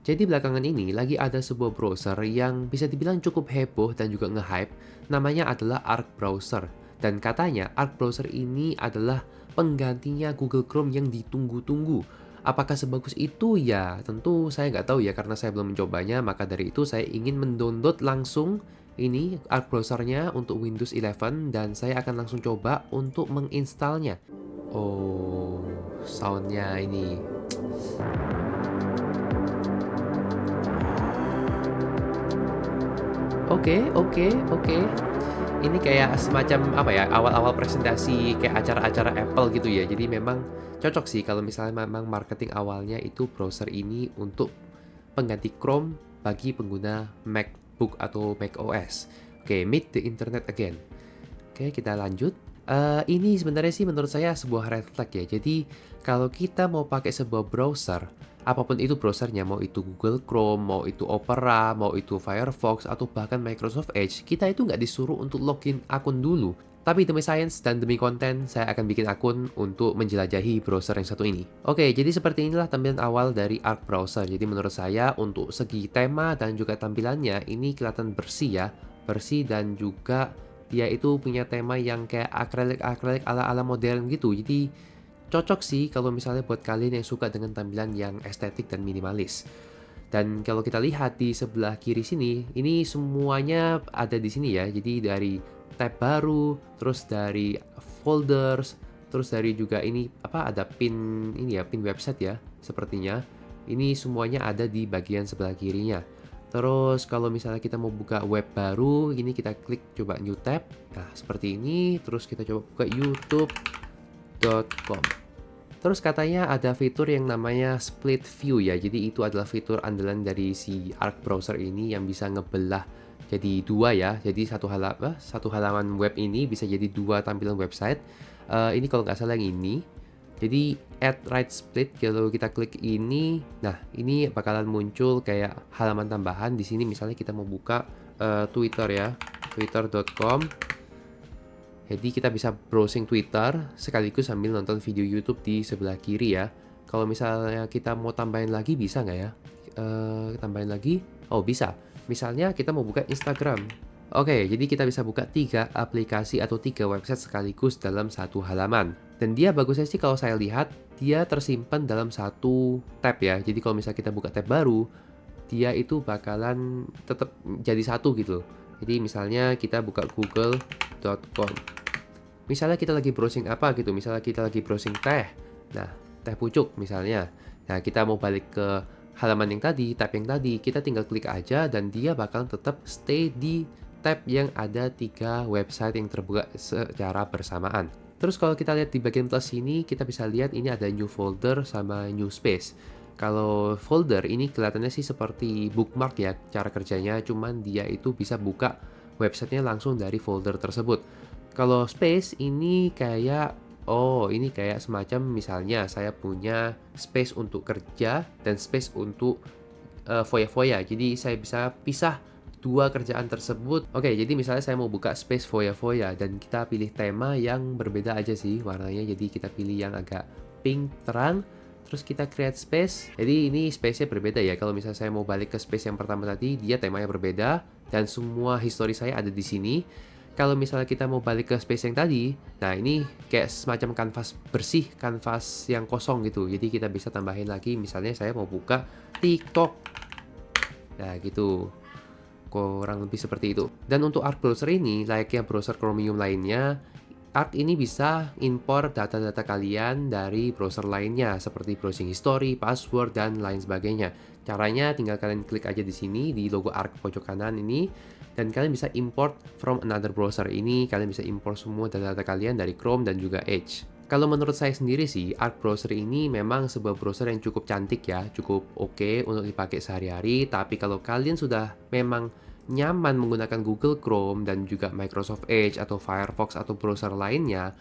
Jadi belakangan ini lagi ada sebuah browser yang bisa dibilang cukup heboh dan juga nge-hype, namanya adalah Arc Browser. Dan katanya Arc Browser ini adalah penggantinya Google Chrome yang ditunggu-tunggu. Apakah sebagus itu? Ya tentu saya nggak tahu ya karena saya belum mencobanya, maka dari itu saya ingin mendownload langsung ini Arc Browsernya untuk Windows 11 dan saya akan langsung coba untuk menginstalnya. Oh, soundnya ini. Oke oke oke. Ini kayak semacam apa ya, awal-awal presentasi kayak acara-acara Apple gitu ya. Jadi memang cocok sih kalau misalnya memang marketing awalnya itu browser ini untuk pengganti Chrome bagi pengguna MacBook atau macOS. Oke, meet the internet again. Oke, kita lanjut. Ini sebenarnya sih menurut saya sebuah red flag ya. Jadi, kalau kita mau pakai sebuah browser, apapun itu browsernya, mau itu Google Chrome, mau itu Opera, mau itu Firefox, atau bahkan Microsoft Edge, kita itu nggak disuruh untuk login akun dulu. Tapi demi sains dan demi konten, saya akan bikin akun untuk menjelajahi browser yang satu ini. Oke, jadi seperti inilah tampilan awal dari Arc Browser. Jadi menurut saya untuk segi tema dan juga tampilannya ini kelihatan bersih ya. Bersih dan juga dia itu punya tema yang kayak akrilik-akrilik ala-ala modern gitu. Jadi cocok sih kalau misalnya buat kalian yang suka dengan tampilan yang estetik dan minimalis. Dan kalau kita lihat di sebelah kiri sini, ini semuanya ada di sini ya. Jadi dari tab baru, terus dari folders, terus dari juga ini apa ada pin ini ya, pin website ya sepertinya. Ini semuanya ada di bagian sebelah kirinya. Terus kalau misalnya kita mau buka web baru, ini kita klik coba new tab. Nah, seperti ini. Terus kita coba buka youtube.com. Terus katanya ada fitur yang namanya split view ya. Jadi itu adalah fitur andalan dari si Arc Browser ini yang bisa ngebelah jadi dua ya. Jadi satu halaman web ini bisa jadi dua tampilan website. Ini kalau nggak salah yang ini. Jadi add right split kalau kita klik ini, nah ini bakalan muncul kayak halaman tambahan di sini. Misalnya kita mau buka Twitter ya, twitter.com. Jadi kita bisa browsing Twitter sekaligus sambil nonton video YouTube di sebelah kiri ya. Kalau misalnya kita mau tambahin lagi bisa nggak ya? Tambahin lagi? Oh bisa. Misalnya kita mau buka Instagram. Oke, jadi kita bisa buka 3 aplikasi atau 3 website sekaligus dalam satu halaman. Dan dia bagusnya sih kalau saya lihat, dia tersimpan dalam satu tab ya. Jadi kalau misalnya kita buka tab baru, dia itu bakalan tetap jadi satu gitu. Jadi misalnya kita buka google.com. Misalnya kita lagi browsing apa gitu, misalnya kita lagi browsing teh. Nah, teh pucuk misalnya. Nah, kita mau balik ke halaman yang tadi, tab yang tadi, kita tinggal klik aja dan dia bakal tetap stay di tab yang ada 3 website yang terbuka secara bersamaan. Terus kalau kita lihat di bagian plus ini, kita bisa lihat ini ada new folder sama new space. Kalau folder ini kelihatannya sih seperti bookmark ya cara kerjanya, cuman dia itu bisa buka websitenya langsung dari folder tersebut. Kalau space ini kayak ini kayak semacam misalnya saya punya space untuk kerja dan space untuk foya-foya. Jadi saya bisa pisah dua kerjaan tersebut. Oke, jadi misalnya saya mau buka space foya-foya dan kita pilih tema yang berbeda aja sih warnanya. Jadi kita pilih yang agak pink terang. Terus kita create space. Jadi ini space-nya berbeda ya. Kalau misalnya saya mau balik ke space yang pertama tadi, dia temanya berbeda dan semua history saya ada di sini. Kalau misalnya kita mau balik ke space yang tadi, nah ini kayak semacam kanvas bersih, kanvas yang kosong gitu. Jadi kita bisa tambahin lagi, misalnya saya mau buka TikTok. Nah gitu, kurang lebih seperti itu. Dan untuk Arc Browser ini, layaknya browser Chromium lainnya, Arc ini bisa impor data-data kalian dari browser lainnya seperti browsing history, password, dan lain sebagainya. Caranya tinggal kalian klik aja di sini di logo Arc pojok kanan ini dan kalian bisa import from another browser ini. Kalian bisa import semua data-data kalian dari Chrome dan juga Edge. Kalau menurut saya sendiri sih, Arc Browser ini memang sebuah browser yang cukup cantik ya, cukup oke untuk dipakai sehari-hari. Tapi kalau kalian sudah memang nyaman menggunakan Google Chrome dan juga Microsoft Edge atau Firefox atau browser lainnya,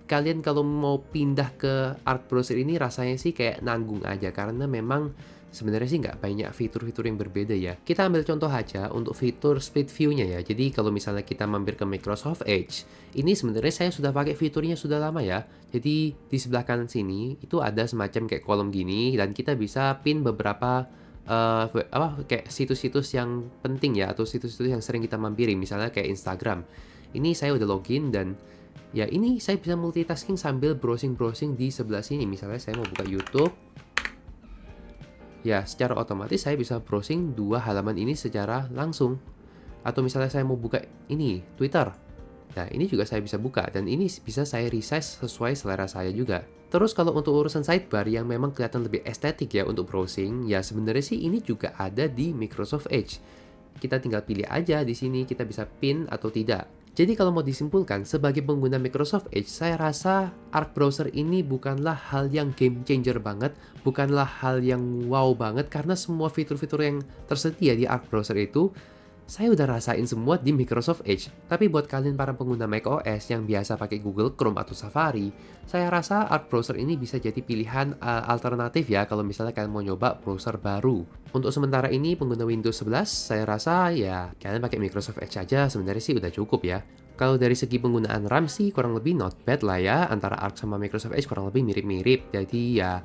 kalian kalau mau pindah ke Arc Browser ini rasanya sih kayak nanggung aja karena memang Sebenarnya sih nggak banyak fitur-fitur yang berbeda ya. Kita ambil contoh aja untuk fitur split view-nya ya. Jadi kalau misalnya kita mampir ke Microsoft Edge, ini sebenarnya saya sudah pakai fiturnya sudah lama ya. Jadi di sebelah kanan sini itu ada semacam kayak kolom gini dan kita bisa pin beberapa kayak situs-situs yang penting ya atau situs-situs yang sering kita mampiri, misalnya kayak Instagram. Ini saya udah login dan ya ini saya bisa multitasking sambil browsing-browsing di sebelah sini. Misalnya saya mau buka YouTube, ya, secara otomatis saya bisa browsing dua halaman ini secara langsung. Atau misalnya saya mau buka ini, Twitter. Nah, ini juga saya bisa buka dan ini bisa saya resize sesuai selera saya juga. Terus kalau untuk urusan sidebar yang memang kelihatan lebih estetik ya untuk browsing, ya sebenarnya sih ini juga ada di Microsoft Edge. Kita tinggal pilih aja di sini kita bisa pin atau tidak. Jadi kalau mau disimpulkan, sebagai pengguna Microsoft Edge, saya rasa Arc Browser ini bukanlah hal yang game changer banget, bukanlah hal yang wow banget, karena semua fitur-fitur yang tersedia di Arc Browser itu, saya udah rasain semua di Microsoft Edge. Tapi buat kalian para pengguna macOS yang biasa pakai Google Chrome atau Safari, saya rasa Arc Browser ini bisa jadi pilihan alternatif ya kalau misalnya kalian mau nyoba browser baru. Untuk sementara ini pengguna Windows 11, saya rasa ya kalian pakai Microsoft Edge aja sebenarnya sih udah cukup ya. Kalau dari segi penggunaan RAM sih kurang lebih not bad lah ya, antara Arc sama Microsoft Edge kurang lebih mirip-mirip. Jadi ya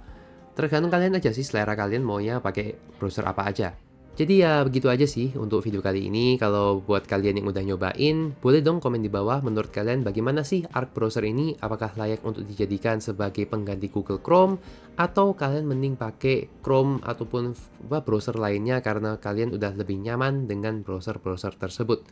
tergantung kalian aja sih selera kalian maunya pakai browser apa aja. Jadi ya begitu aja sih untuk video kali ini. Kalau buat kalian yang udah nyobain, boleh dong komen di bawah menurut kalian bagaimana sih Arc Browser ini? Apakah layak untuk dijadikan sebagai pengganti Google Chrome? Atau kalian mending pakai Chrome ataupun browser lainnya karena kalian udah lebih nyaman dengan browser-browser tersebut?